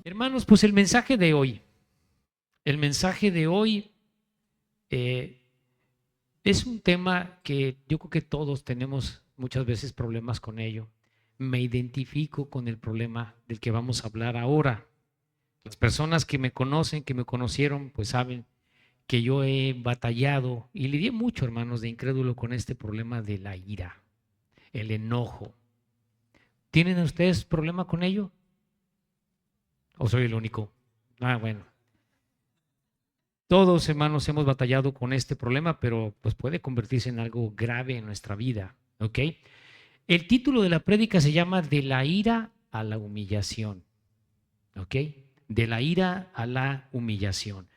Hermanos, pues el mensaje de hoy es un tema que yo creo que todos tenemos muchas veces problemas con ello. Me identifico con el problema del que vamos a hablar ahora. Las personas que me conocen, que me conocieron, pues saben que yo he batallado y lidié mucho, hermanos, de incrédulo con este problema de la ira, el enojo. ¿Tienen ustedes problema con ello? ¿O soy el único? Ah, bueno. Todos, hermanos, hemos batallado con este problema, pero pues puede convertirse en algo grave en nuestra vida, ¿ok? El título de la prédica se llama De la ira a la humillación, ¿ok? De la ira a la humillación.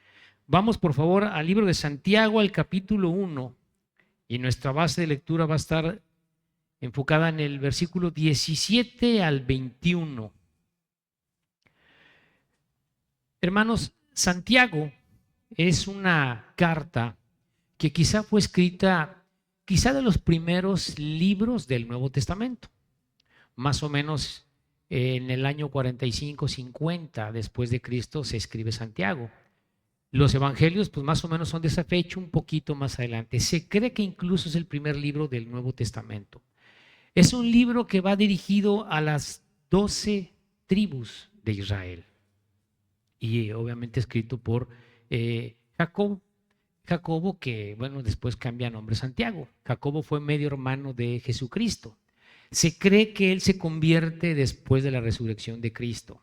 Vamos, por favor, al libro de Santiago, al capítulo 1, y nuestra base de lectura va a estar enfocada en el versículo 17 al 21. Hermanos, Santiago es una carta que quizá fue escrita, quizá de los primeros libros del Nuevo Testamento, más o menos en el año 45-50 después de Cristo se escribe Santiago. Los evangelios, pues más o menos son de esa fecha, un poquito más adelante. Se cree que incluso es el primer libro del Nuevo Testamento. Es un libro que va dirigido a las 12 tribus de Israel y obviamente escrito por Jacobo, que bueno, después cambia nombre Santiago. Jacobo fue medio hermano de Jesucristo. Se cree que él se convierte después de la resurrección de Cristo.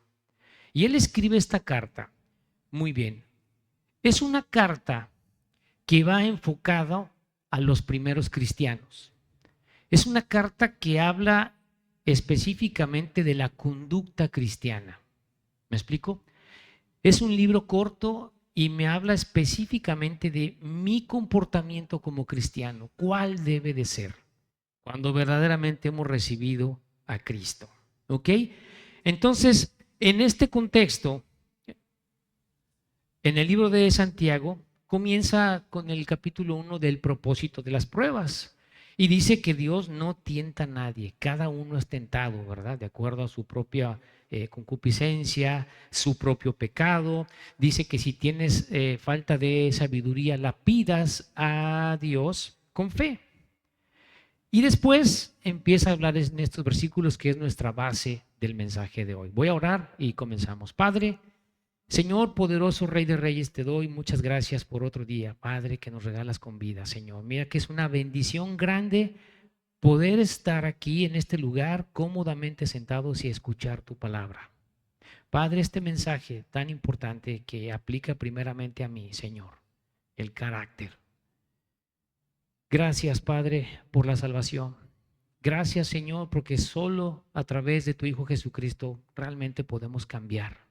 Y él escribe esta carta. Muy bien. Es una carta que va enfocada a los primeros cristianos. Es una carta que habla específicamente de la conducta cristiana. ¿Me explico? Es un libro corto y me habla específicamente de mi comportamiento como cristiano. ¿Cuál debe de ser cuando verdaderamente hemos recibido a Cristo? ¿Ok? Entonces, en este contexto, en el libro de Santiago, comienza con el capítulo 1 del propósito de las pruebas. Y dice que Dios no tienta a nadie, cada uno es tentado, ¿verdad? De acuerdo a su propia concupiscencia, su propio pecado. Dice que si tienes falta de sabiduría, la pidas a Dios con fe. Y después empieza a hablar en estos versículos que es nuestra base del mensaje de hoy. Voy a orar y comenzamos. Padre, Señor, poderoso Rey de Reyes, te doy muchas gracias por otro día, Padre, que nos regalas con vida, Señor. Mira que es una bendición grande poder estar aquí en este lugar cómodamente sentados y escuchar tu palabra. Padre, este mensaje tan importante que aplica primeramente a mí, Señor, el carácter. Gracias, Padre, por la salvación. Gracias, Señor, porque solo a través de tu Hijo Jesucristo realmente podemos cambiar.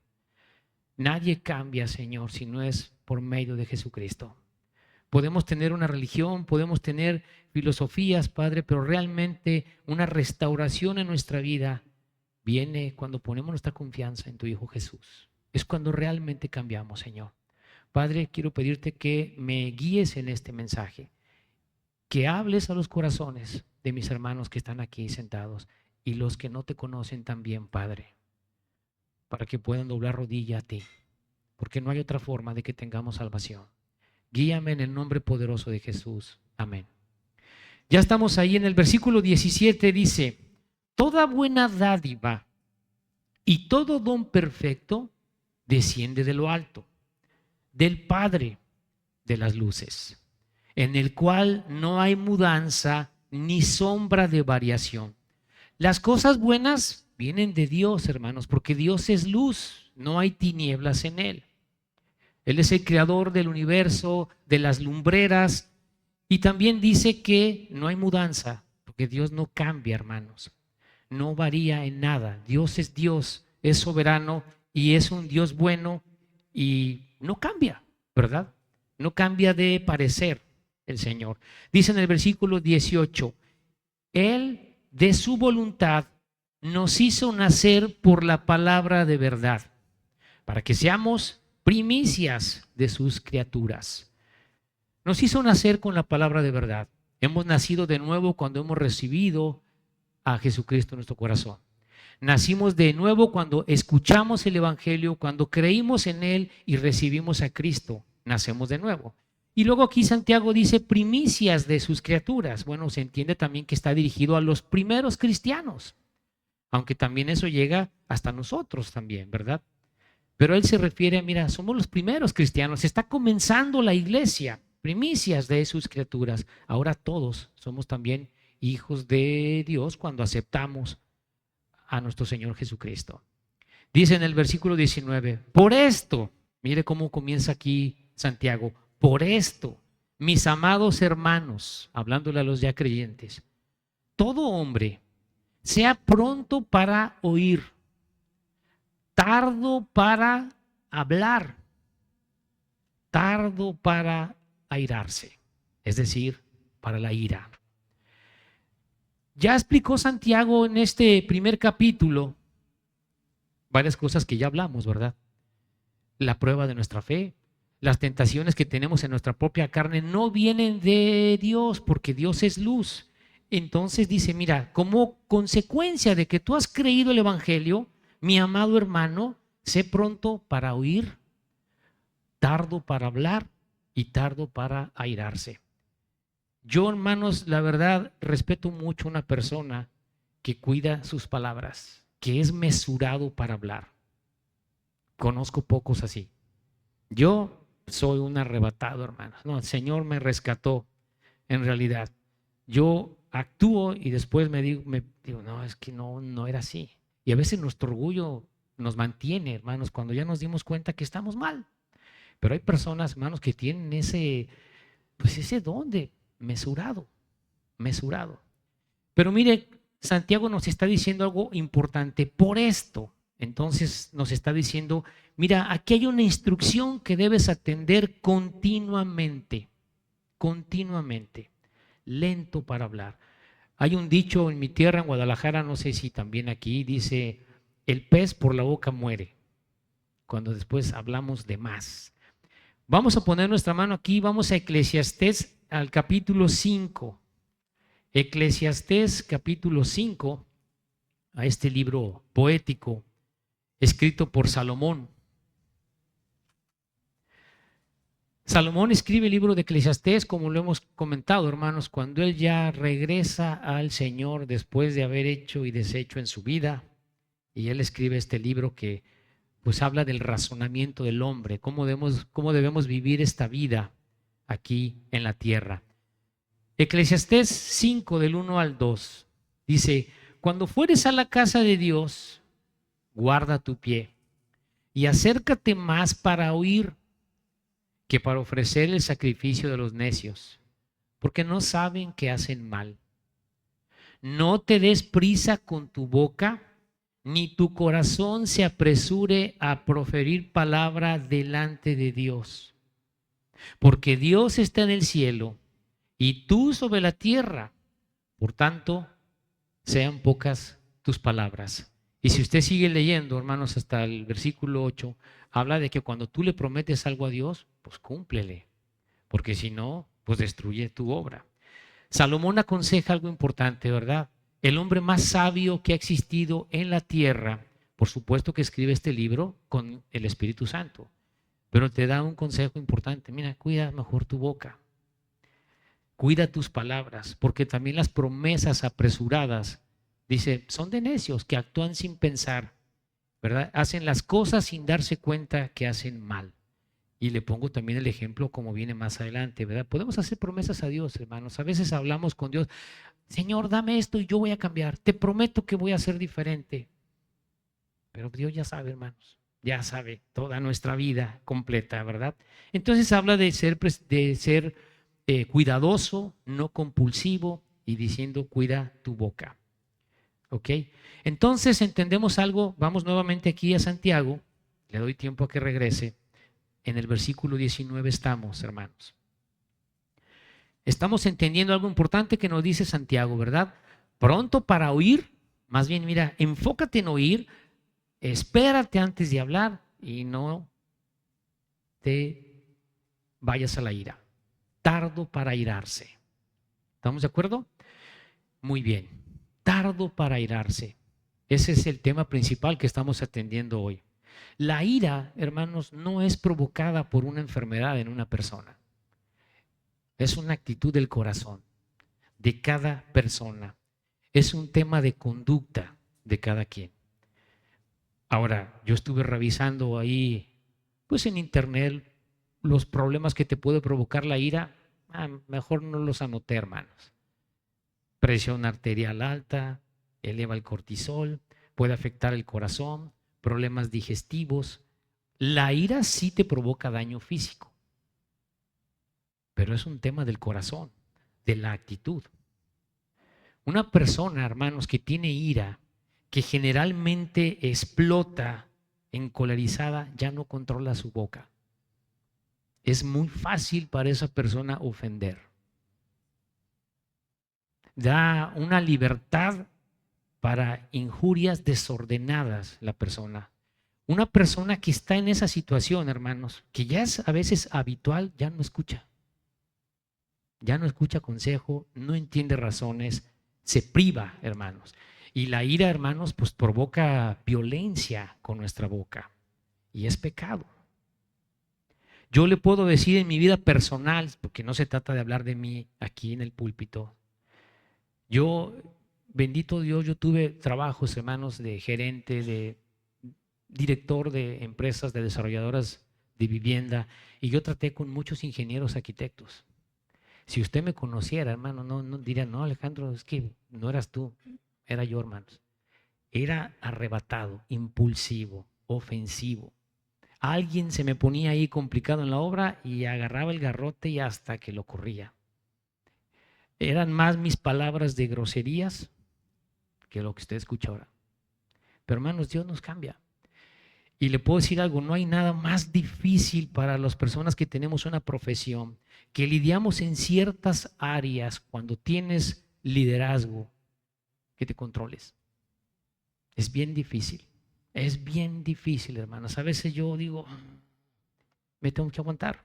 Nadie cambia, Señor, si no es por medio de Jesucristo. Podemos tener una religión, podemos tener filosofías, Padre, pero realmente una restauración en nuestra vida viene cuando ponemos nuestra confianza en tu Hijo Jesús. Es cuando realmente cambiamos, Señor. Padre, quiero pedirte que me guíes en este mensaje, que hables a los corazones de mis hermanos que están aquí sentados y los que no te conocen también, Padre, para que puedan doblar rodilla a ti, porque no hay otra forma de que tengamos salvación. Guíame en el nombre poderoso de Jesús. Amén. Ya estamos ahí en el versículo 17, dice, toda buena dádiva y todo don perfecto desciende de lo alto, del Padre de las luces, en el cual no hay mudanza ni sombra de variación. Las cosas buenas vienen de Dios, hermanos, porque Dios es luz, no hay tinieblas en él. Él es el creador del universo, de las lumbreras, y también dice que no hay mudanza, porque Dios no cambia, hermanos, no varía en nada. Dios, es soberano y es un Dios bueno y no cambia, ¿verdad? No cambia de parecer el Señor. Dice en el versículo 18, Él de su voluntad nos hizo nacer por la palabra de verdad, para que seamos primicias de sus criaturas. Nos hizo nacer con la palabra de verdad. Hemos nacido de nuevo cuando hemos recibido a Jesucristo en nuestro corazón. Nacimos de nuevo cuando escuchamos el Evangelio, cuando creímos en Él y recibimos a Cristo. Nacemos de nuevo. Y luego aquí Santiago dice primicias de sus criaturas. Bueno, se entiende también que está dirigido a los primeros cristianos, aunque también eso llega hasta nosotros también, ¿verdad? Pero él se refiere, mira, somos los primeros cristianos, está comenzando la iglesia, primicias de sus criaturas. Ahora todos somos también hijos de Dios cuando aceptamos a nuestro Señor Jesucristo. Dice en el versículo 19, por esto, mire cómo comienza aquí Santiago, por esto, mis amados hermanos, hablándole a los ya creyentes, todo hombre sea pronto para oír, tardo para hablar, tardo para airarse, es decir, para la ira. Ya explicó Santiago en este primer capítulo varias cosas que ya hablamos, ¿verdad? La prueba de nuestra fe, las tentaciones que tenemos en nuestra propia carne no vienen de Dios, porque Dios es luz. Entonces dice, mira, como consecuencia de que tú has creído el Evangelio, mi amado hermano, sé pronto para oír, tardo para hablar y tardo para airarse. Yo, hermanos, la verdad, respeto mucho a una persona que cuida sus palabras, que es mesurado para hablar. Conozco pocos así. Yo soy un arrebatado, hermanos. No, el Señor me rescató, en realidad. Yo actúo y después me digo, no, es que no era así. Y a veces nuestro orgullo nos mantiene, hermanos, cuando ya nos dimos cuenta que estamos mal. Pero hay personas, hermanos, que tienen ese don de mesurado. Pero mire, Santiago nos está diciendo algo importante. Por esto, entonces nos está diciendo, mira, aquí hay una instrucción que debes atender continuamente, lento para hablar. Hay un dicho en mi tierra, en Guadalajara, no sé si también aquí, dice, el pez por la boca muere, cuando después hablamos de más. Vamos a poner nuestra mano aquí, vamos a Eclesiastés al capítulo 5. Eclesiastés capítulo 5, a este libro poético escrito por Salomón. Salomón escribe el libro de Eclesiastés, como lo hemos comentado, hermanos, cuando él ya regresa al Señor después de haber hecho y deshecho en su vida, y él escribe este libro que pues habla del razonamiento del hombre, cómo debemos vivir esta vida aquí en la tierra. Eclesiastés 5 del 1 al 2 dice, cuando fueres a la casa de Dios, guarda tu pie y acércate más para oír que para ofrecer el sacrificio de los necios, porque no saben que hacen mal. No te des prisa con tu boca, ni tu corazón se apresure a proferir palabra delante de Dios, porque Dios está en el cielo y tú sobre la tierra, por tanto, sean pocas tus palabras. Y si usted sigue leyendo, hermanos, hasta el versículo 8, habla de que cuando tú le prometes algo a Dios, pues cúmplele, porque si no, pues destruye tu obra. Salomón aconseja algo importante, ¿verdad? El hombre más sabio que ha existido en la tierra, por supuesto que escribe este libro con el Espíritu Santo, pero te da un consejo importante. Mira, cuida mejor tu boca, cuida tus palabras, porque también las promesas apresuradas, dice, son de necios que actúan sin pensar, ¿verdad? Hacen las cosas sin darse cuenta que hacen mal. Y le pongo también el ejemplo como viene más adelante, ¿verdad? Podemos hacer promesas a Dios, hermanos. A veces hablamos con Dios, Señor, dame esto y yo voy a cambiar. Te prometo que voy a ser diferente. Pero Dios ya sabe, hermanos, ya sabe toda nuestra vida completa, ¿verdad? Entonces habla de ser cuidadoso, no compulsivo y diciendo, cuida tu boca. ¿Ok? Entonces entendemos algo, vamos nuevamente aquí a Santiago, le doy tiempo a que regrese. En el versículo 19 estamos, hermanos. Estamos entendiendo algo importante que nos dice Santiago, ¿verdad? Pronto para oír, más bien mira, enfócate en oír, espérate antes de hablar y no te vayas a la ira. Tardo para airarse. ¿Estamos de acuerdo? Muy bien. Tardo para airarse. Ese es el tema principal que estamos atendiendo hoy. La ira, hermanos, no es provocada por una enfermedad en una persona. Es una actitud del corazón de cada persona. Es un tema de conducta de cada quien. Ahora, yo estuve revisando ahí, pues en internet, los problemas que te puede provocar la ira. Mejor no los anoté, hermanos. Presión arterial alta, eleva el cortisol, puede afectar el corazón, problemas digestivos. La ira sí te provoca daño físico, pero es un tema del corazón, de la actitud. Una persona, hermanos, que tiene ira, que generalmente explota encolerizada, ya no controla su boca. Es muy fácil para esa persona ofender. Da una libertad para injurias desordenadas la persona. Una persona que está en esa situación, hermanos, que ya es a veces habitual, ya no escucha. Ya no escucha consejo, no entiende razones, se priva, hermanos. Y la ira, hermanos, pues provoca violencia con nuestra boca y es pecado. Yo le puedo decir en mi vida personal, porque no se trata de hablar de mí aquí en el púlpito. Yo, bendito Dios, yo tuve trabajos, hermanos, de gerente, de director de empresas, de desarrolladoras de vivienda, y yo traté con muchos ingenieros arquitectos. Si usted me conociera, hermano, no diría, no, Alejandro, es que no eras tú, era yo, hermanos. Era arrebatado, impulsivo, ofensivo. Alguien se me ponía ahí complicado en la obra y agarraba el garrote y hasta que lo corría. Eran más mis palabras de groserías que lo que usted escucha ahora. Pero hermanos, Dios nos cambia. Y le puedo decir algo, no hay nada más difícil para las personas que tenemos una profesión, que lidiamos en ciertas áreas cuando tienes liderazgo, que te controles. Es bien difícil, hermanos. A veces yo digo, me tengo que aguantar.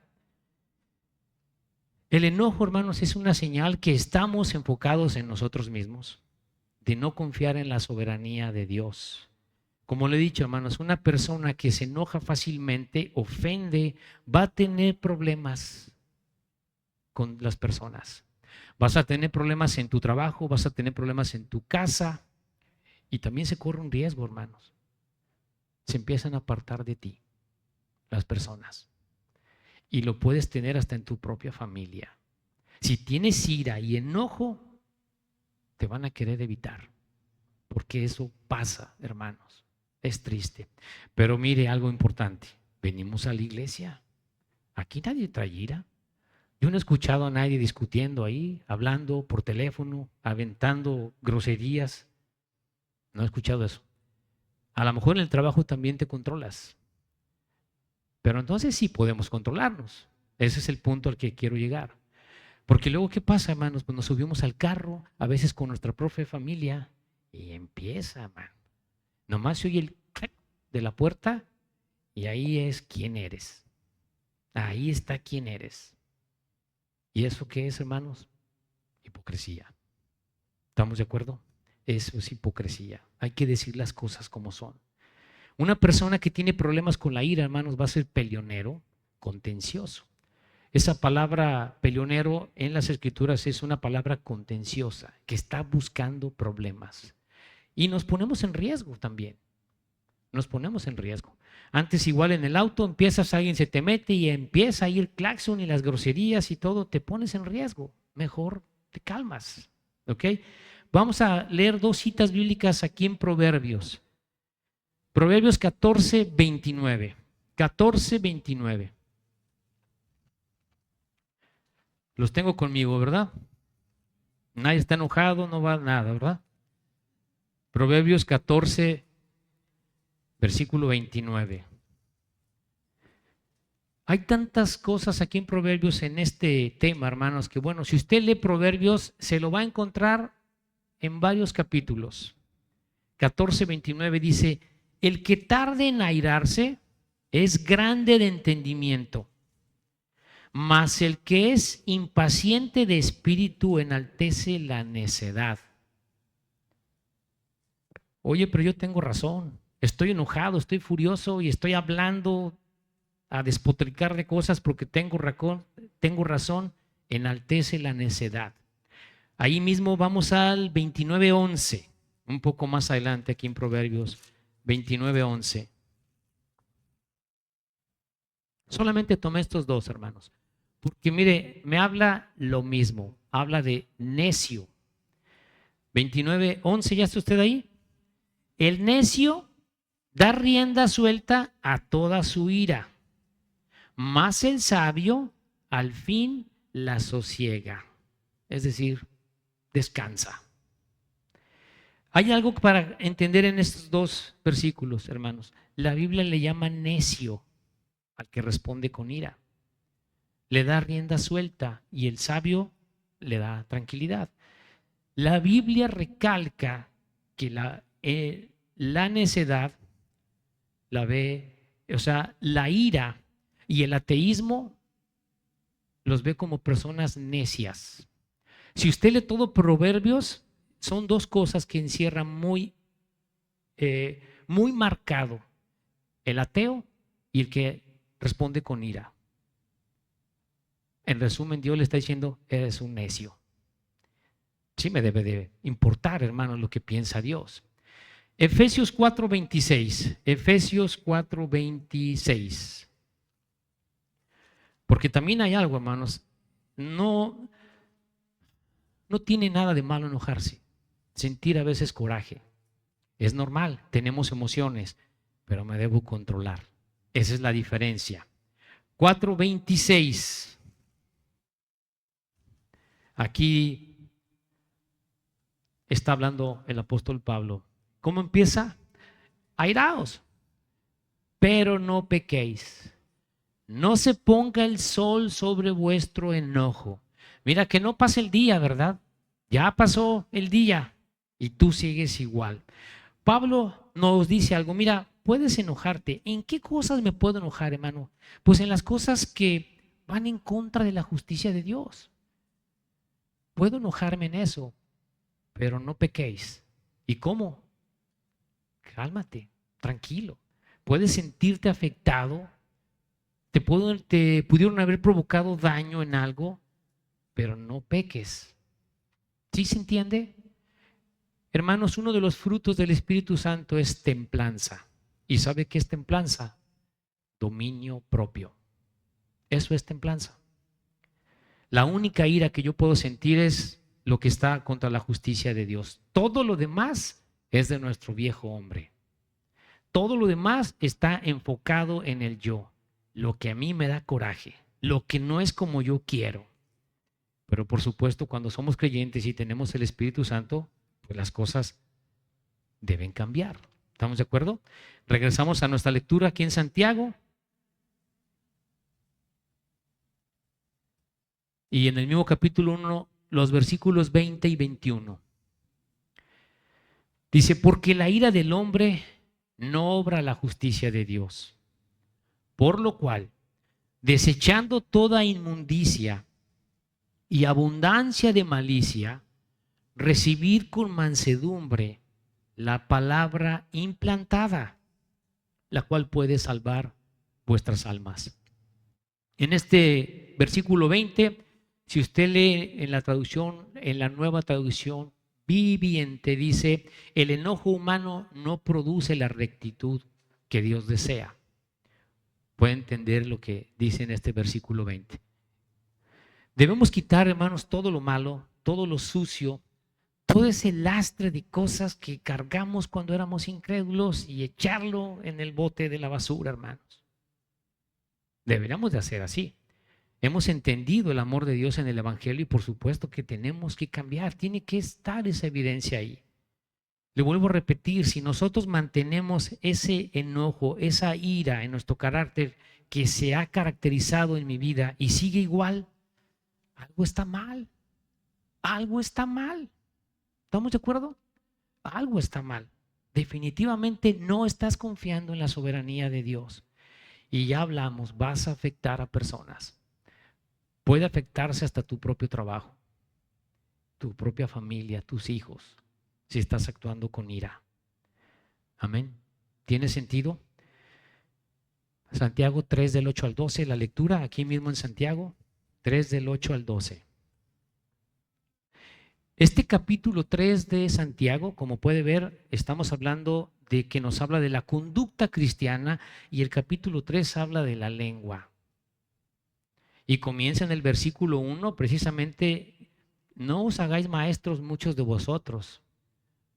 El enojo, hermanos, es una señal que estamos enfocados en nosotros mismos, de no confiar en la soberanía de Dios. Como le he dicho, hermanos, una persona que se enoja fácilmente, ofende, va a tener problemas con las personas. Vas a tener problemas en tu trabajo, vas a tener problemas en tu casa y también se corre un riesgo, hermanos. Se empiezan a apartar de ti las personas y lo puedes tener hasta en tu propia familia. Si tienes ira y enojo, te van a querer evitar, porque eso pasa, hermanos. Es triste. Pero mire algo importante. Venimos a la iglesia. Aquí nadie trae ira. Yo no he escuchado a nadie discutiendo ahí, hablando por teléfono, aventando groserías. No he escuchado eso. A lo mejor en el trabajo también te controlas. Pero entonces sí podemos controlarnos. Ese es el punto al que quiero llegar. Porque luego, ¿qué pasa, hermanos? Pues nos subimos al carro, a veces con nuestra propia familia, y empieza, hermano. Nomás se oye el clac de la puerta y ahí es quién eres. Ahí está quién eres. ¿Y eso qué es, hermanos? Hipocresía. ¿Estamos de acuerdo? Eso es hipocresía. Hay que decir las cosas como son. Una persona que tiene problemas con la ira, hermanos, va a ser peleonero, contencioso. Esa palabra peleonero en las escrituras es una palabra contenciosa, que está buscando problemas. Y nos ponemos en riesgo también. Nos ponemos en riesgo. Antes igual en el auto empiezas, alguien se te mete y empieza a ir claxon y las groserías y todo, te pones en riesgo. Mejor te calmas. ¿Ok? Vamos a leer dos citas bíblicas aquí en Proverbios. Proverbios 14, 29. 14, 29. Los tengo conmigo, ¿verdad? Nadie está enojado, no va nada, ¿verdad? Proverbios 14, versículo 29. Hay tantas cosas aquí en Proverbios en este tema, hermanos, que bueno, si usted lee Proverbios, se lo va a encontrar en varios capítulos. 14, 29 dice, el que tarde en airarse es grande de entendimiento, mas el que es impaciente de espíritu enaltece la necedad. Oye, pero yo tengo razón. Estoy enojado, estoy furioso y estoy hablando a despotricar de cosas porque tengo razón. Enaltece la necedad. Ahí mismo vamos al 29:11, un poco más adelante aquí en Proverbios 29:11. Solamente tomé estos dos, hermanos, porque mire, me habla lo mismo, habla de necio. 29:11, ¿ya está usted ahí? El necio da rienda suelta a toda su ira, mas el sabio al fin la sosiega, es decir, descansa. Hay algo para entender en estos dos versículos, hermanos. La Biblia le llama necio al que responde con ira. Le da rienda suelta y el sabio le da tranquilidad. La Biblia recalca que la necedad la ve, o sea, la ira y el ateísmo los ve como personas necias. Si usted lee todo Proverbios, son dos cosas que encierran muy marcado: el ateo y el que responde con ira. En resumen, Dios le está diciendo, eres un necio. Sí me debe de importar, hermano, lo que piensa Dios. Efesios 4:26. Efesios 4:26. Porque también hay algo, hermanos. No, no tiene nada de malo enojarse, sentir a veces coraje. Es normal, tenemos emociones, pero me debo controlar. Esa es la diferencia. 4:26. Aquí está hablando el apóstol Pablo. ¿Cómo empieza? Airaos, pero no pequéis. No se ponga el sol sobre vuestro enojo. Mira, que no pase el día, ¿verdad? Ya pasó el día y tú sigues igual. Pablo nos dice algo, mira, puedes enojarte. ¿En qué cosas me puedo enojar, hermano? Pues en las cosas que van en contra de la justicia de Dios. Puedo enojarme en eso, pero no pequéis. ¿Y cómo? Cálmate, tranquilo. Puedes sentirte afectado, te pudieron haber provocado daño en algo, pero no peques. ¿Sí se entiende? Hermanos, uno de los frutos del Espíritu Santo es templanza. ¿Y sabe qué es templanza? Dominio propio. Eso es templanza. La única ira que yo puedo sentir es lo que está contra la justicia de Dios. Todo lo demás es de nuestro viejo hombre. Todo lo demás está enfocado en el yo, lo que a mí me da coraje, lo que no es como yo quiero. Pero por supuesto, cuando somos creyentes y tenemos el Espíritu Santo, pues las cosas deben cambiar. ¿Estamos de acuerdo? Regresamos a nuestra lectura aquí en Santiago. Y en el mismo capítulo 1, los versículos 20 y 21. Dice, porque la ira del hombre no obra la justicia de Dios. Por lo cual, desechando toda inmundicia y abundancia de malicia, recibid con mansedumbre la palabra implantada, la cual puede salvar vuestras almas. En este versículo 20, si usted lee en la traducción, en la nueva traducción viviente, dice, el enojo humano no produce la rectitud que Dios desea. Puede entender lo que dice en este versículo 20. Debemos quitar, hermanos, todo lo malo, todo lo sucio, todo ese lastre de cosas que cargamos cuando éramos incrédulos y echarlo en el bote de la basura, hermanos. Deberíamos de hacer así. Hemos entendido el amor de Dios en el Evangelio y por supuesto que tenemos que cambiar. Tiene que estar esa evidencia ahí. Le vuelvo a repetir, si nosotros mantenemos ese enojo, esa ira en nuestro carácter que se ha caracterizado en mi vida y sigue igual, algo está mal. Algo está mal. ¿Estamos de acuerdo? Algo está mal. Definitivamente no estás confiando en la soberanía de Dios. Y ya hablamos, vas a afectar a personas. Puede afectarse hasta tu propio trabajo, tu propia familia, tus hijos, si estás actuando con ira. Amén. ¿Tiene sentido? Santiago 3 del 8 al 12, la lectura aquí mismo en Santiago 3 del 8 al 12. Este capítulo 3 de Santiago, como puede ver, estamos hablando de que nos habla de la conducta cristiana y el capítulo 3 habla de la lengua. Y comienza en el versículo 1 precisamente, no os hagáis maestros muchos de vosotros,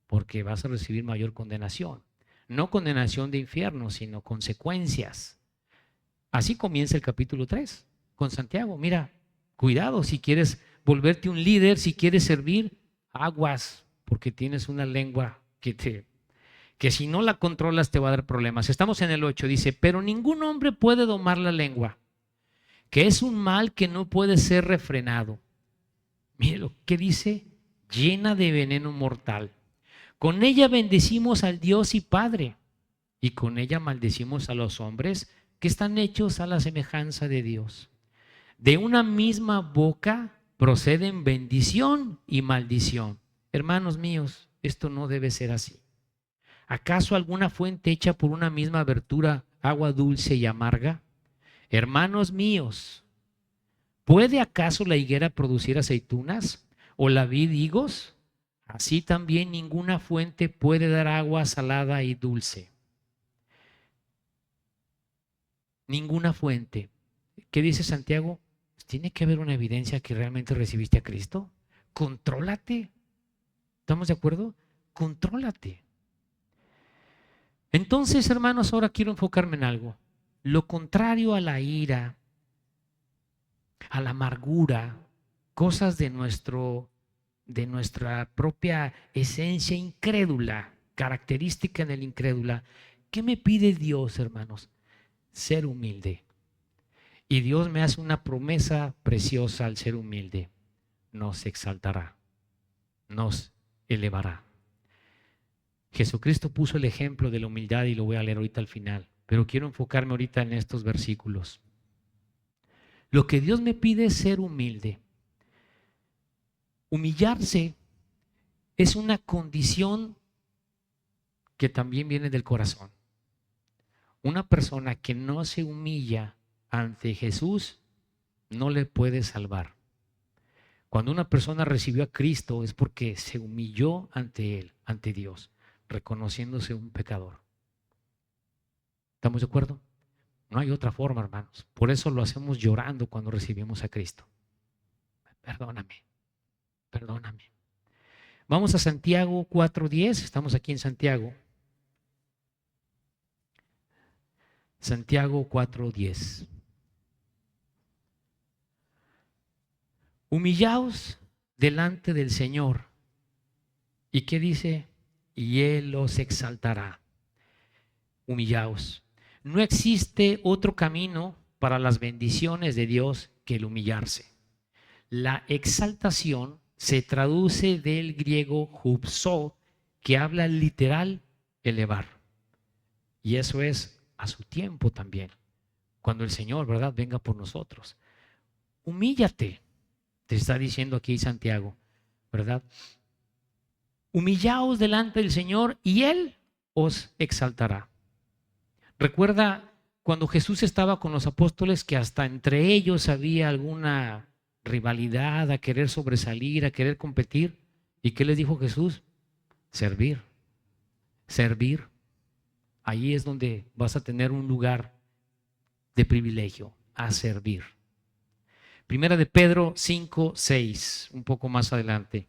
porque vas a recibir mayor condenación. No condenación de infierno, sino consecuencias. Así comienza el capítulo 3 con Santiago. Mira, cuidado si quieres volverte un líder, si quieres servir, aguas, porque tienes una lengua que si no la controlas te va a dar problemas. Estamos en el 8, dice, pero ningún hombre puede domar la lengua, que es un mal que no puede ser refrenado. Mire lo que dice, llena de veneno mortal. Con ella bendecimos al Dios y Padre, y con ella maldecimos a los hombres que están hechos a la semejanza de Dios. De una misma boca proceden bendición y maldición. Hermanos míos, esto no debe ser así. ¿Acaso alguna fuente hecha por una misma abertura, agua dulce y amarga? Hermanos míos, ¿puede acaso la higuera producir aceitunas o la vid higos? Así también ninguna fuente puede dar agua salada y dulce. Ninguna fuente. ¿Qué dice Santiago? Tiene que haber una evidencia que realmente recibiste a Cristo. Contrólate. ¿Estamos de acuerdo? Contrólate. Entonces, hermanos, ahora quiero enfocarme en algo. Lo contrario a la ira, a la amargura, cosas de nuestra propia esencia incrédula, característica en el incrédula. ¿Qué me pide Dios, hermanos? Ser humilde. Y Dios me hace una promesa preciosa al ser humilde. Nos exaltará, nos elevará. Jesucristo puso el ejemplo de la humildad y lo voy a leer ahorita al final, pero quiero enfocarme ahorita en estos versículos. Lo que Dios me pide es ser humilde. Humillarse es una condición que también viene del corazón. Una persona que no se humilla ante Jesús no le puede salvar. Cuando una persona recibió a Cristo es porque se humilló ante Él, ante Dios, reconociéndose un pecador. ¿Estamos de acuerdo? No hay otra forma, hermanos. Por eso lo hacemos llorando cuando recibimos a Cristo. Perdóname, perdóname. Vamos a Santiago 4:10, estamos aquí en Santiago. Santiago 4:10. Humillaos delante del Señor. ¿Y qué dice? Y Él los exaltará. Humillaos. No existe otro camino para las bendiciones de Dios que el humillarse. La exaltación se traduce del griego hupsó, que habla literal elevar. Y eso es a su tiempo también. Cuando el Señor, ¿verdad?, venga por nosotros. Humíllate, te está diciendo aquí Santiago, ¿verdad? Humillaos delante del Señor y Él os exaltará. Recuerda cuando Jesús estaba con los apóstoles que hasta entre ellos había alguna rivalidad, a querer sobresalir, a querer competir. ¿Y qué les dijo Jesús? Servir, servir. Ahí es donde vas a tener un lugar de privilegio, a servir. Primera de Pedro 5:6, un poco más adelante.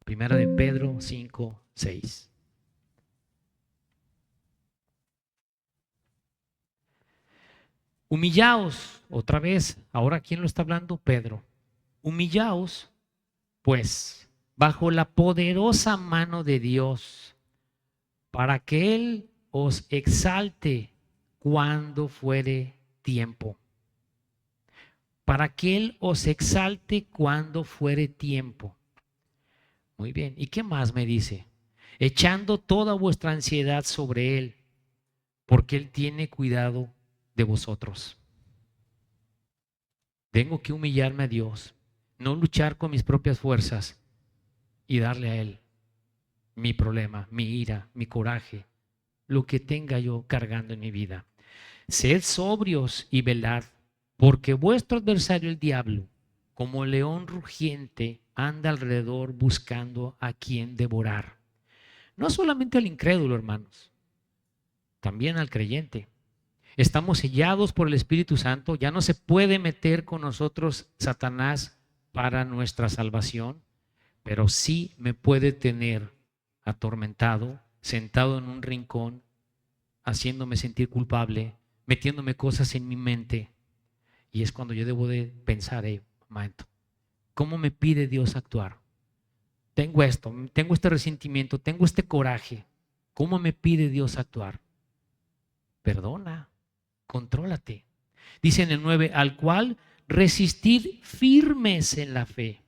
Primera de Pedro 5:6. Humillaos, otra vez, ahora ¿quién lo está hablando? Pedro. Humillaos, pues, bajo la poderosa mano de Dios, para que Él os exalte cuando fuere tiempo. Para que Él os exalte cuando fuere tiempo. Muy bien, ¿y qué más me dice? Echando toda vuestra ansiedad sobre Él, porque Él tiene cuidado de vosotros. Tengo que humillarme a Dios, no luchar con mis propias fuerzas y darle a Él mi problema, mi ira, mi coraje, lo que tenga yo cargando en mi vida. Sed sobrios y velad, porque vuestro adversario el diablo, como león rugiente, anda alrededor buscando a quien devorar. No solamente al incrédulo, hermanos, también al creyente. Estamos sellados por el Espíritu Santo, ya no se puede meter con nosotros Satanás para nuestra salvación, pero sí me puede tener atormentado, sentado en un rincón, haciéndome sentir culpable, metiéndome cosas en mi mente. Y es cuando yo debo de pensar, momento, ¿cómo me pide Dios actuar? Tengo esto, tengo este resentimiento, tengo este coraje. ¿Cómo me pide Dios actuar? Perdona, contrólate. Dice en el 9, al cual resistid firmes en la fe,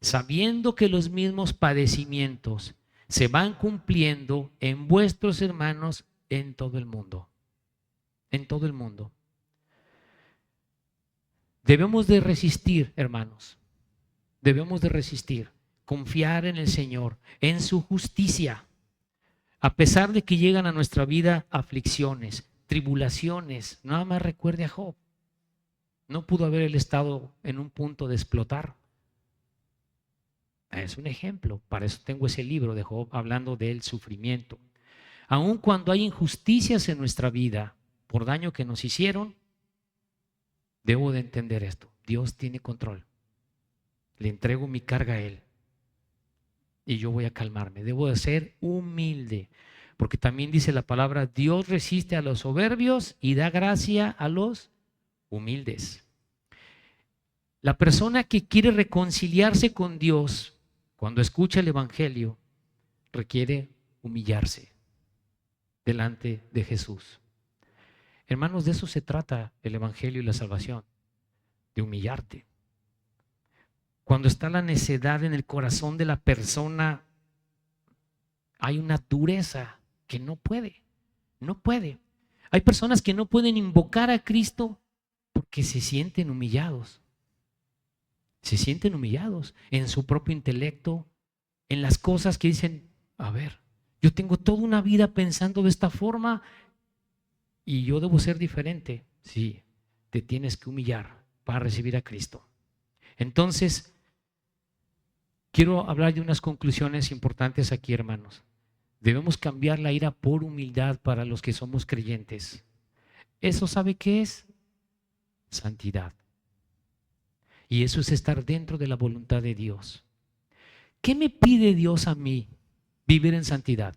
sabiendo que los mismos padecimientos se van cumpliendo en vuestros hermanos en todo el mundo. En todo el mundo. Debemos de resistir, hermanos. Debemos de resistir, confiar en el Señor, en su justicia. A pesar de que llegan a nuestra vida aflicciones, tribulaciones, nada más recuerde a Job. No pudo haber él estado en un punto de explotar. Es un ejemplo, para eso tengo ese libro de Job hablando del sufrimiento. Aun cuando hay injusticias en nuestra vida por daño que nos hicieron, debo de entender esto. Dios tiene control. Le entrego mi carga a Él y yo voy a calmarme. Debo de ser humilde, porque también dice la palabra, Dios resiste a los soberbios y da gracia a los humildes. La persona que quiere reconciliarse con Dios, cuando escucha el Evangelio, requiere humillarse delante de Jesús. Hermanos, de eso se trata el Evangelio y la salvación, de humillarte. Cuando está la necedad en el corazón de la persona, hay una dureza que no puede. Hay personas que no pueden invocar a Cristo porque se sienten humillados. Se sienten humillados en su propio intelecto, en las cosas que dicen, a ver, yo tengo toda una vida pensando de esta forma y yo debo ser diferente. Sí, te tienes que humillar para recibir a Cristo. Entonces, quiero hablar de unas conclusiones importantes aquí, hermanos. Debemos cambiar la ira por humildad para los que somos creyentes. ¿Eso sabe qué es? Santidad. Y eso es estar dentro de la voluntad de Dios. ¿Qué me pide Dios a mí? Vivir en santidad.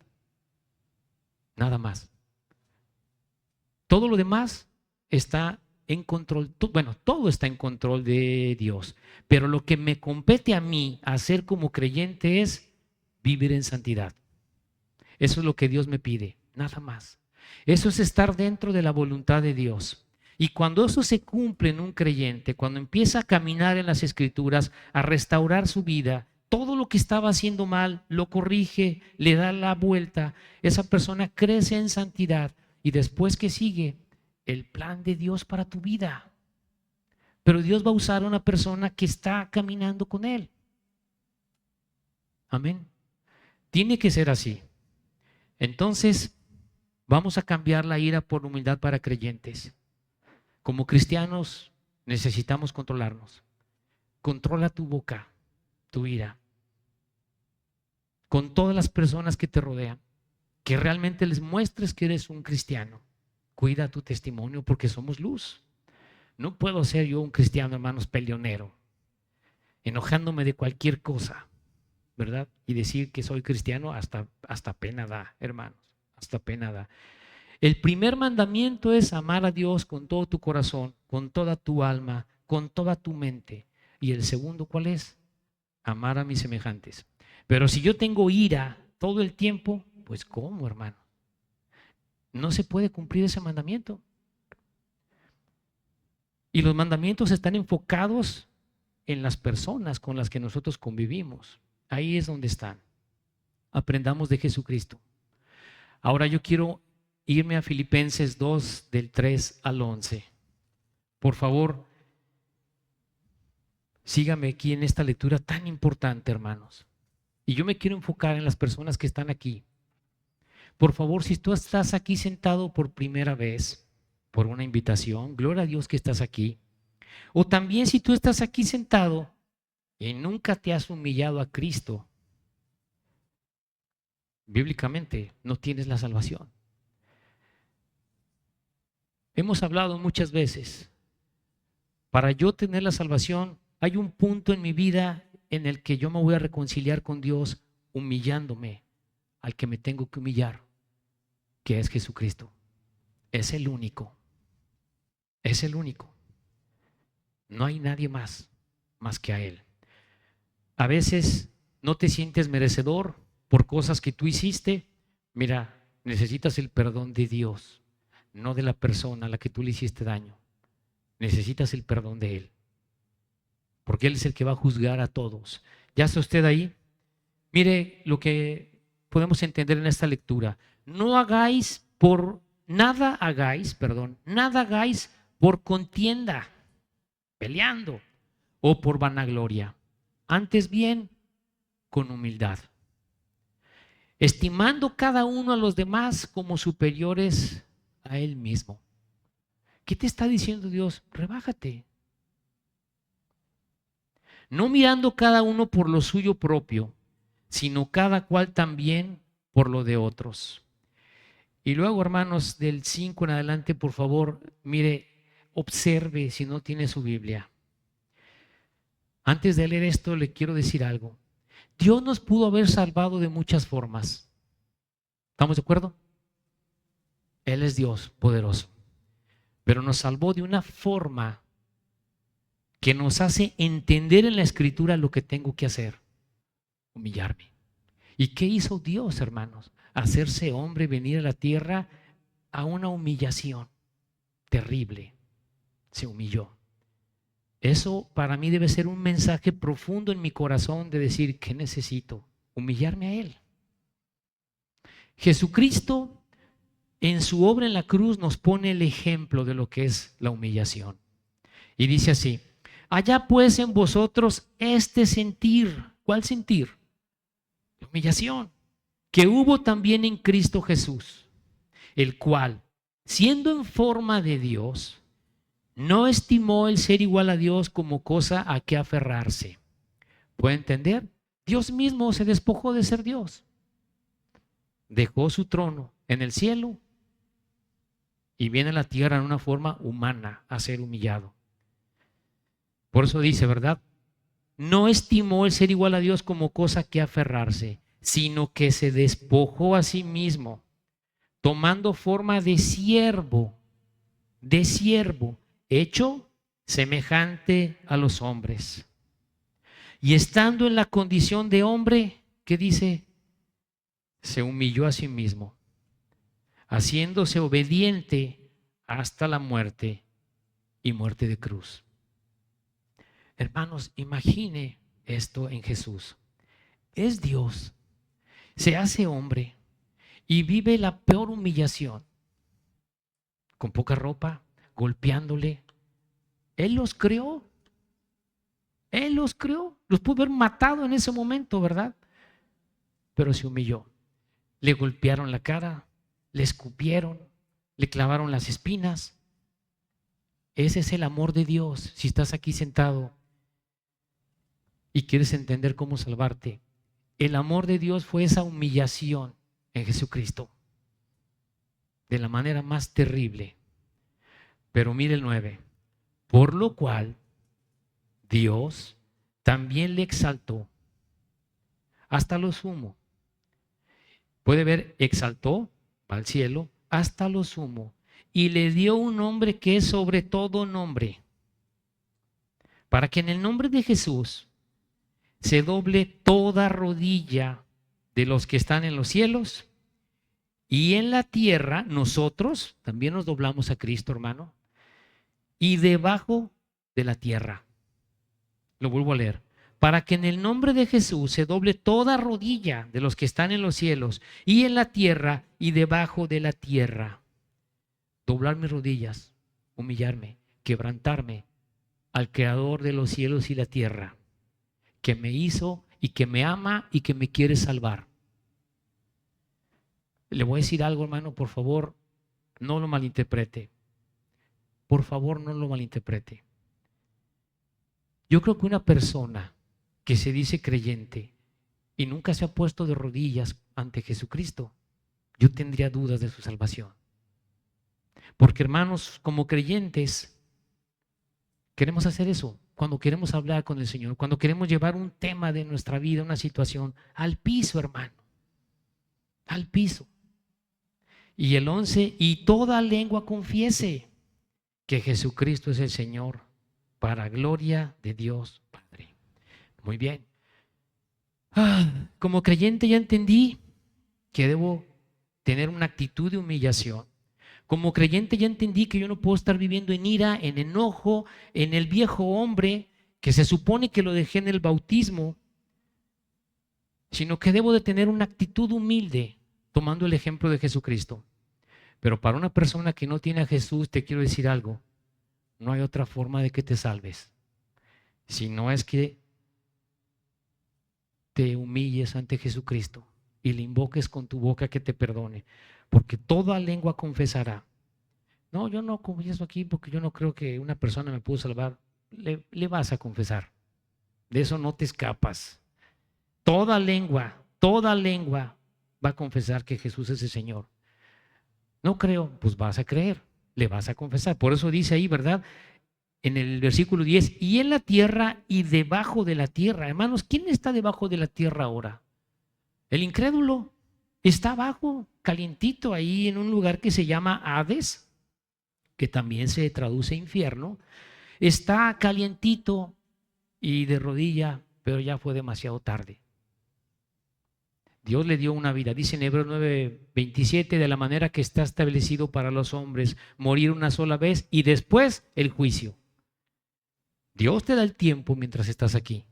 Nada más. Todo lo demás está en control, bueno, todo está en control de Dios, pero lo que me compete a mí hacer como creyente es vivir en santidad. Eso es lo que Dios me pide, nada más. Eso es estar dentro de la voluntad de Dios. Y cuando eso se cumple en un creyente, cuando empieza a caminar en las Escrituras, a restaurar su vida, todo lo que estaba haciendo mal lo corrige, le da la vuelta, esa persona crece en santidad. Y después que sigue el plan de Dios para tu vida. Pero Dios va a usar a una persona que está caminando con Él. Amén. Tiene que ser así. Entonces, vamos a cambiar la ira por humildad para creyentes. Como cristianos necesitamos controlarnos. Controla tu boca, tu ira. Con todas las personas que te rodean. Que realmente les muestres que eres un cristiano. Cuida tu testimonio porque somos luz. No puedo ser yo un cristiano, hermanos, peleonero, enojándome de cualquier cosa, ¿verdad? Y decir que soy cristiano hasta pena da, hermanos, hasta pena da. El primer mandamiento es amar a Dios con todo tu corazón, con toda tu alma, con toda tu mente. Y el segundo, ¿cuál es? Amar a mis semejantes. Pero si yo tengo ira todo el tiempo, pues ¿cómo, hermano? No se puede cumplir ese mandamiento. Y los mandamientos están enfocados en las personas con las que nosotros convivimos. Ahí es donde están. Aprendamos de Jesucristo. Ahora yo quiero irme a Filipenses 2, del 3 al 11. Por favor, sígame aquí en esta lectura tan importante, hermanos. Y yo me quiero enfocar en las personas que están aquí. Por favor, si tú estás aquí sentado por primera vez, por una invitación, gloria a Dios que estás aquí. O también si tú estás aquí sentado y nunca te has humillado a Cristo, bíblicamente no tienes la salvación. Hemos hablado muchas veces, para yo tener la salvación, hay un punto en mi vida en el que yo me voy a reconciliar con Dios humillándome al que me tengo que humillar, que es Jesucristo. Es el único, es el único. No hay nadie más que a Él. A veces no te sientes merecedor por cosas que tú hiciste. Mira, necesitas el perdón de Dios, no de la persona a la que tú le hiciste daño. Necesitas el perdón de Él, porque Él es el que va a juzgar a todos. ¿Ya está usted ahí? Mire lo que podemos entender en esta lectura. Nada hagáis por contienda, peleando, o por vanagloria. Antes bien, con humildad, estimando cada uno a los demás como superiores a él mismo. ¿Qué te está diciendo Dios? Rebájate. No mirando cada uno por lo suyo propio, sino cada cual también por lo de otros. Y luego, hermanos, del 5 en adelante, por favor, mire, observe si no tiene su Biblia. Antes de leer esto, le quiero decir algo. Dios nos pudo haber salvado de muchas formas. ¿Estamos de acuerdo? Él es Dios poderoso, pero nos salvó de una forma que nos hace entender en la Escritura lo que tengo que hacer: humillarme. ¿Y qué hizo Dios, hermanos? Hacerse hombre, venir a la tierra a una humillación terrible. Se humilló. Eso para mí debe ser un mensaje profundo en mi corazón de decir que necesito humillarme a Él. Jesucristo en su obra en la cruz nos pone el ejemplo de lo que es la humillación. Y dice así: allá pues en vosotros este sentir. ¿Cuál sentir? La humillación que hubo también en Cristo Jesús, el cual, siendo en forma de Dios, no estimó el ser igual a Dios como cosa a que aferrarse. ¿Puede entender? Dios mismo se despojó de ser Dios. Dejó su trono en el cielo y viene a la tierra en una forma humana a ser humillado. Por eso dice, ¿verdad? No estimó el ser igual a Dios como cosa que aferrarse, sino que se despojó a sí mismo, tomando forma de siervo, hecho semejante a los hombres. Y estando en la condición de hombre, ¿qué dice? Se humilló a sí mismo, haciéndose obediente hasta la muerte y muerte de cruz. Hermanos, imagine esto en Jesús. Es Dios, se hace hombre y vive la peor humillación, con poca ropa, golpeándole. Él los creó. Él los creó. Los pudo haber matado en ese momento, ¿verdad? Pero se humilló. Le golpearon la cara, le escupieron, le clavaron las espinas. Ese es el amor de Dios. Si estás aquí sentado y quieres entender cómo salvarte, el amor de Dios fue esa humillación en Jesucristo, de la manera más terrible. Pero mire el 9. Por lo cual Dios también le exaltó hasta lo sumo. Puede ver, exaltó al cielo hasta lo sumo y le dio un nombre que es sobre todo nombre, para que en el nombre de Jesús se doble toda rodilla de los que están en los cielos y en la tierra. Nosotros también nos doblamos a Cristo, hermano, y debajo de la tierra. Lo vuelvo a leer. Para que en el nombre de Jesús se doble toda rodilla de los que están en los cielos y en la tierra y debajo de la tierra. Doblar mis rodillas, humillarme, quebrantarme al Creador de los cielos y la tierra, que me hizo y que me ama y que me quiere salvar. Le voy a decir algo, hermano, por favor, no lo malinterprete. Por favor, no lo malinterprete. Yo creo que una persona que se dice creyente y nunca se ha puesto de rodillas ante Jesucristo, yo tendría dudas de su salvación. Porque, hermanos, como creyentes, queremos hacer eso. Cuando queremos hablar con el Señor, cuando queremos llevar un tema de nuestra vida, una situación, al piso, hermano, al piso. Y el 11, y toda lengua confiese que Jesucristo es el Señor, para gloria de Dios Padre. Muy bien. Como creyente ya entendí que debo tener una actitud de humillación. Como creyente ya entendí que yo no puedo estar viviendo en ira, en enojo, en el viejo hombre que se supone que lo dejé en el bautismo, sino que debo de tener una actitud humilde, tomando el ejemplo de Jesucristo. Pero para una persona que no tiene a Jesús, te quiero decir algo, no hay otra forma de que te salves, si no es que te humilles ante Jesucristo y le invoques con tu boca que te perdone, porque toda lengua confesará. No, yo no confieso aquí porque yo no creo que una persona me pudo salvar. Le vas a confesar, de eso no te escapas. Toda lengua va a confesar que Jesús es el Señor. No creo, pues vas a creer, le vas a confesar. Por eso dice ahí, ¿verdad? En el versículo 10, y en la tierra y debajo de la tierra. Hermanos, ¿quién está debajo de la tierra ahora? El incrédulo está abajo, calientito, ahí en un lugar que se llama Hades, que también se traduce infierno. Está calientito y de rodilla, pero ya fue demasiado tarde. Dios le dio una vida, dice en Hebreos 9:27, de la manera que está establecido para los hombres, morir una sola vez y después el juicio. Dios te da el tiempo mientras estás aquí.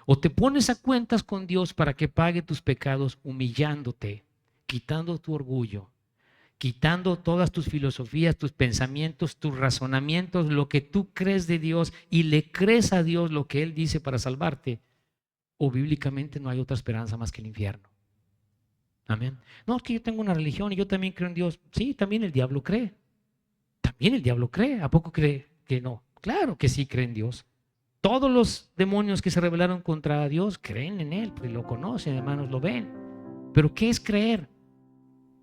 O te pones a cuentas con Dios para que pague tus pecados humillándote, quitando tu orgullo, quitando todas tus filosofías, tus pensamientos, tus razonamientos, lo que tú crees de Dios y le crees a Dios lo que Él dice para salvarte. O bíblicamente no hay otra esperanza más que el infierno. Amén. No, es que yo tengo una religión y yo también creo en Dios. Sí, también el diablo cree. También el diablo cree. ¿A poco cree que no? Claro que sí cree en Dios. Todos los demonios que se rebelaron contra Dios creen en Él, pues lo conocen, hermanos, lo ven. Pero ¿qué es creer?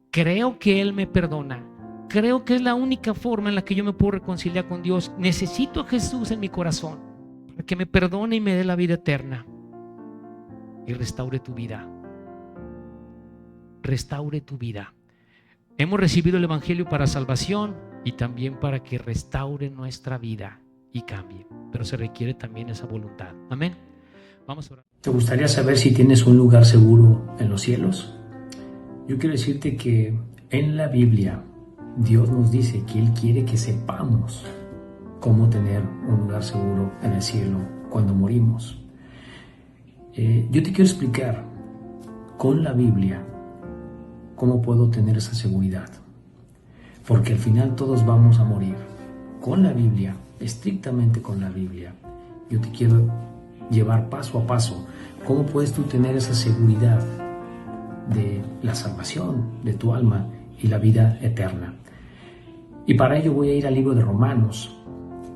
Creo que Él me perdona. Creo que es la única forma en la que yo me puedo reconciliar con Dios. Necesito a Jesús en mi corazón para que me perdone y me dé la vida eterna y restaure tu vida. Restaure tu vida. Hemos recibido el Evangelio para salvación y también para que restaure nuestra vida y cambie, pero se requiere también esa voluntad. Amén. Vamos a orar. ¿Te gustaría saber si tienes un lugar seguro en los cielos? Yo quiero decirte que en la Biblia Dios nos dice que Él quiere que sepamos cómo tener un lugar seguro en el cielo cuando morimos. Yo te quiero explicar con la Biblia cómo puedo tener esa seguridad, porque al final todos vamos a morir. Con la Biblia, estrictamente con la Biblia, yo te quiero llevar paso a paso cómo puedes tú tener esa seguridad de la salvación de tu alma y la vida eterna. Y para ello voy a ir al libro de Romanos.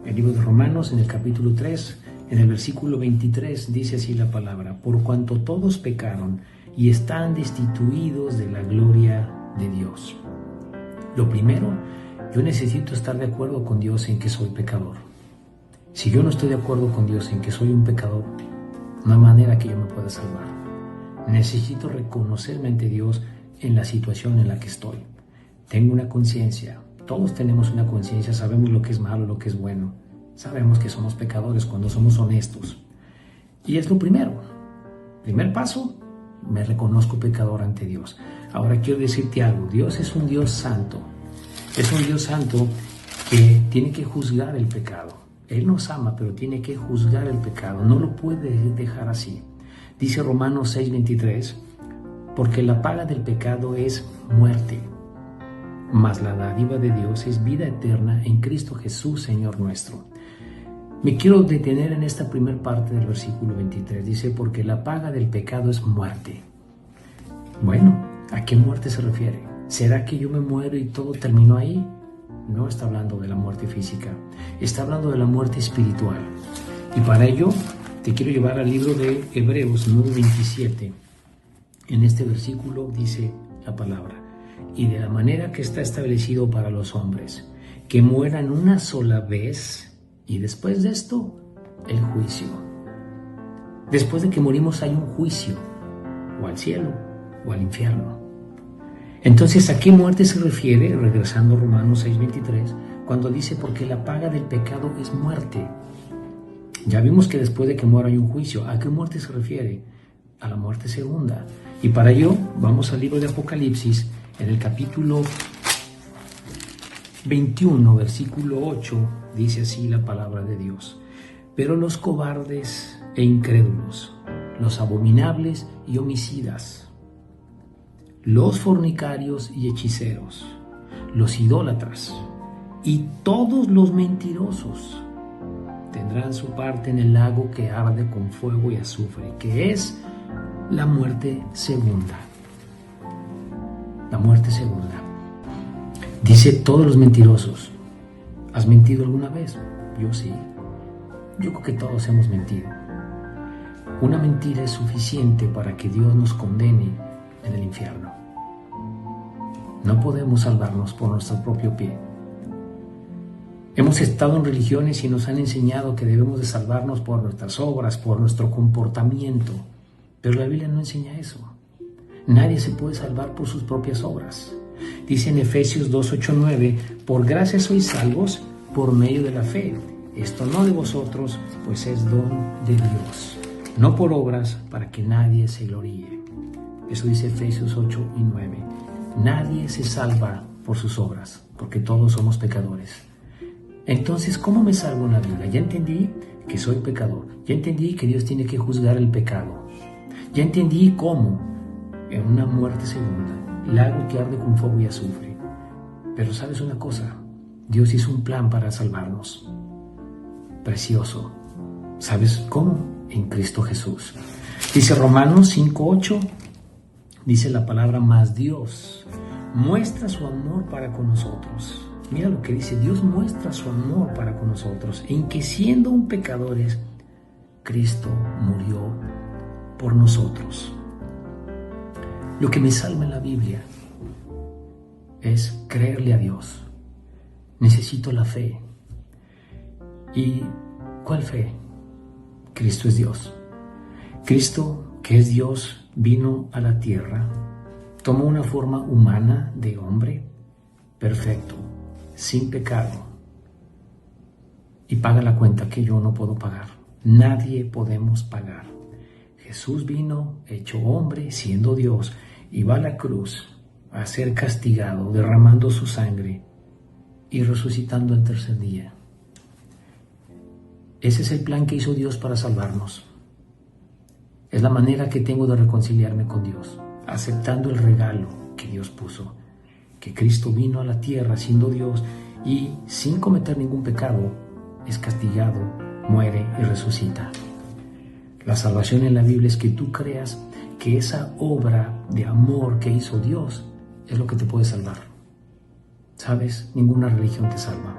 El libro de Romanos, en el capítulo 3, en el versículo 23, dice así la palabra: por cuanto todos pecaron y están destituidos de la gloria de Dios. Lo primero, yo necesito estar de acuerdo con Dios en que soy pecador. Si yo no estoy de acuerdo con Dios en que soy un pecador, no hay manera que yo me pueda salvar. Necesito reconocerme ante Dios en la situación en la que estoy. Tengo una conciencia. Todos tenemos una conciencia, sabemos lo que es malo, lo que es bueno. Sabemos que somos pecadores cuando somos honestos. Y es lo primero. Primer paso, me reconozco pecador ante Dios. Ahora quiero decirte algo. Dios es un Dios santo. Es un Dios santo que tiene que juzgar el pecado. Él nos ama, pero tiene que juzgar el pecado. No lo puede dejar así. Dice Romanos 6:23, porque la paga del pecado es muerte, mas la dádiva de Dios es vida eterna en Cristo Jesús, Señor nuestro. Me quiero detener en esta primera parte del versículo 23. Dice, porque la paga del pecado es muerte. Bueno, ¿a qué muerte se refiere? ¿Será que yo me muero y todo terminó ahí? No está hablando de la muerte física, está hablando de la muerte espiritual. Y para ello te quiero llevar al libro de Hebreos 9:27. En este versículo dice la palabra, y de la manera que está establecido para los hombres, que mueran una sola vez, y después de esto, el juicio. Después de que morimos hay un juicio, o al cielo, o al infierno. Entonces, ¿a qué muerte se refiere? Regresando a Romanos 6:23, cuando dice, porque la paga del pecado es muerte. Ya vimos que después de que muera hay un juicio. ¿A qué muerte se refiere? A la muerte segunda. Y para ello, vamos al libro de Apocalipsis, en el capítulo 21, versículo 8, dice así la palabra de Dios. Pero los cobardes e incrédulos, los abominables y homicidas, los fornicarios y hechiceros, los idólatras y todos los mentirosos tendrán su parte en el lago que arde con fuego y azufre, que es la muerte segunda. La muerte segunda. Dice todos los mentirosos. ¿Has mentido alguna vez? Yo sí. Yo creo que todos hemos mentido. Una mentira es suficiente para que Dios nos condene en el infierno. No podemos salvarnos por nuestro propio pie. Hemos estado en religiones y nos han enseñado que debemos de salvarnos por nuestras obras, por nuestro comportamiento. Pero la Biblia no enseña eso. Nadie se puede salvar por sus propias obras. Dice en Efesios 2:8-9, por gracia sois salvos por medio de la fe. Esto no de vosotros, pues es don de Dios. No por obras, para que nadie se gloríe. Eso dice Efesios 8:9. Nadie se salva por sus obras, porque todos somos pecadores. Entonces, ¿cómo me salvo en la vida? Ya entendí que soy pecador. Ya entendí que Dios tiene que juzgar el pecado. Ya entendí cómo, en una muerte segunda, lago que arde con fuego y azufre. Pero ¿sabes una cosa? Dios hizo un plan para salvarnos. Precioso. ¿Sabes cómo? En Cristo Jesús. Dice Romanos 5:8, dice la palabra, mas Dios muestra su amor para con nosotros. Mira lo que dice, Dios muestra su amor para con nosotros, en que siendo aún pecadores, Cristo murió por nosotros. Lo que me salva en la Biblia es creerle a Dios. Necesito la fe. ¿Y cuál fe? Cristo es Dios. Cristo, que es Dios, vino a la tierra, tomó una forma humana de hombre, perfecto, sin pecado, y paga la cuenta que yo no puedo pagar. Nadie podemos pagar. Jesús vino hecho hombre, siendo Dios, y va a la cruz a ser castigado, derramando su sangre y resucitando el tercer día. Ese es el plan que hizo Dios para salvarnos. Es la manera que tengo de reconciliarme con Dios, aceptando el regalo que Dios puso, que Cristo vino a la tierra siendo Dios y sin cometer ningún pecado, es castigado, muere y resucita. La salvación en la Biblia es que tú creas que esa obra de amor que hizo Dios es lo que te puede salvar. ¿Sabes? Ninguna religión te salva.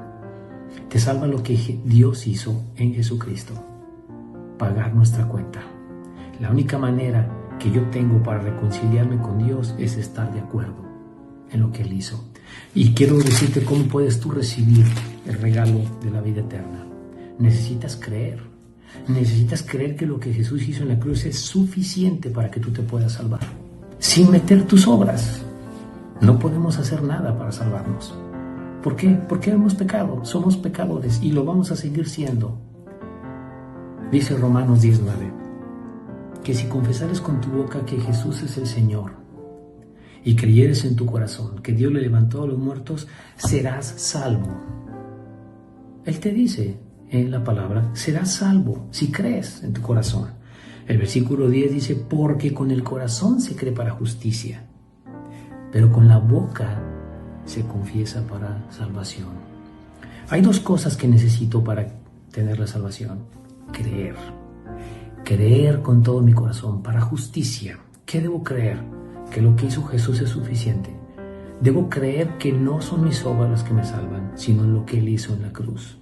Te salva lo que Dios hizo en Jesucristo, pagar nuestra cuenta. La única manera que yo tengo para reconciliarme con Dios es estar de acuerdo en lo que Él hizo. Y quiero decirte cómo puedes tú recibir el regalo de la vida eterna. Necesitas creer. Necesitas creer que lo que Jesús hizo en la cruz es suficiente para que tú te puedas salvar. Sin meter tus obras. No podemos hacer nada para salvarnos. ¿Por qué? Porque hemos pecado. Somos pecadores y lo vamos a seguir siendo. Dice Romanos 10:9, que si confesares con tu boca que Jesús es el Señor y creyeres en tu corazón que Dios le levantó a los muertos, serás salvo. Él te dice en la palabra, serás salvo si crees en tu corazón. El versículo 10 dice, porque con el corazón se cree para justicia, pero con la boca se confiesa para salvación. Hay dos cosas que necesito para tener la salvación? Creer. Creer con todo mi corazón para justicia. ¿Qué debo creer? Que lo que hizo Jesús es suficiente. Debo creer que no son mis obras las que me salvan, sino lo que Él hizo en la cruz.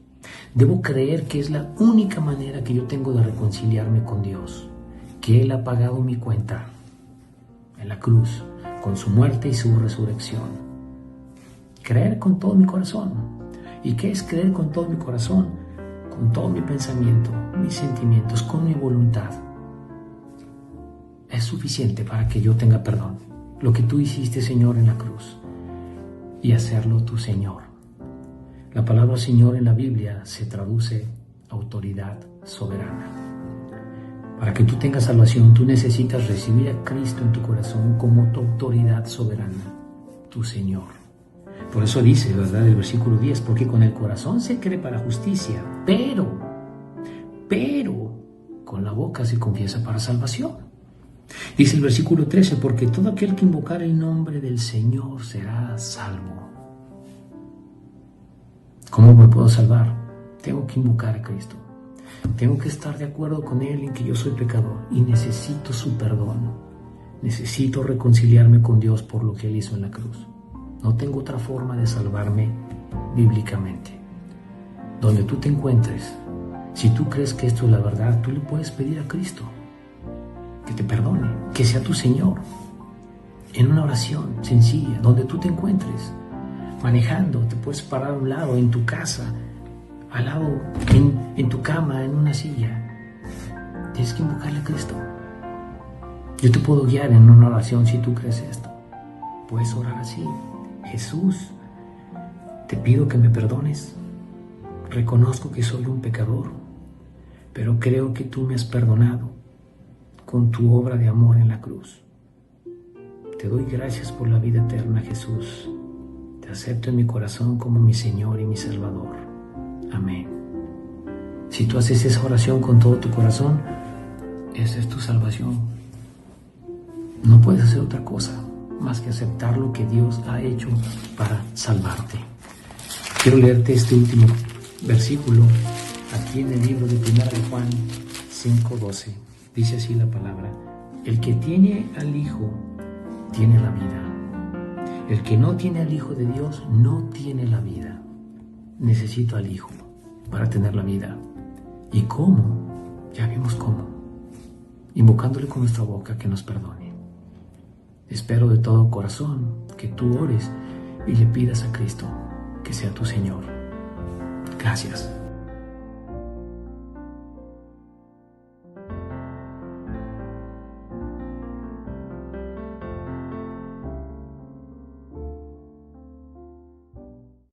Debo creer que es la única manera que yo tengo de reconciliarme con Dios, que Él ha pagado mi cuenta en la cruz, con su muerte y su resurrección. Creer con todo mi corazón. ¿Y qué es creer con todo mi corazón? Con todo mi pensamiento, mis sentimientos, con mi voluntad. Es suficiente para que yo tenga perdón. Lo que tú hiciste, Señor, en la cruz. Y hacerlo tu Señor. La palabra Señor en la Biblia se traduce autoridad soberana. Para que tú tengas salvación, tú necesitas recibir a Cristo en tu corazón como tu autoridad soberana, tu Señor. Por eso dice, ¿verdad?, el versículo 10, porque con el corazón se cree para justicia, pero con la boca se confiesa para salvación. Dice el versículo 13, porque todo aquel que invocar el nombre del Señor será salvo. ¿Cómo me puedo salvar? Tengo que invocar a Cristo. Tengo que estar de acuerdo con Él en que yo soy pecador y necesito su perdón. Necesito reconciliarme con Dios por lo que Él hizo en la cruz. No tengo otra forma de salvarme bíblicamente. Donde tú te encuentres, si tú crees que esto es la verdad, tú le puedes pedir a Cristo que te perdone, que sea tu Señor, en una oración sencilla, donde tú te encuentres. Manejando, te puedes parar a un lado, en tu casa, al lado, en tu cama, en una silla. Tienes que invocarle a Cristo. Yo te puedo guiar en una oración si tú crees esto. Puedes orar así. Jesús, te pido que me perdones. Reconozco que soy un pecador, pero creo que tú me has perdonado con tu obra de amor en la cruz. Te doy gracias por la vida eterna, Jesús. Te acepto en mi corazón como mi Señor y mi Salvador. Amén. Si tú haces esa oración con todo tu corazón, esa es tu salvación. No puedes hacer otra cosa más que aceptar lo que Dios ha hecho para salvarte. Quiero leerte este último versículo aquí en el libro de 1 de Juan 5:12. Dice así la palabra: el que tiene al Hijo tiene la vida. El que no tiene al Hijo de Dios no tiene la vida. Necesito al Hijo para tener la vida. ¿Y cómo? Ya vimos cómo. Invocándole con nuestra boca que nos perdone. Espero de todo corazón que tú ores y le pidas a Cristo que sea tu Señor. Gracias.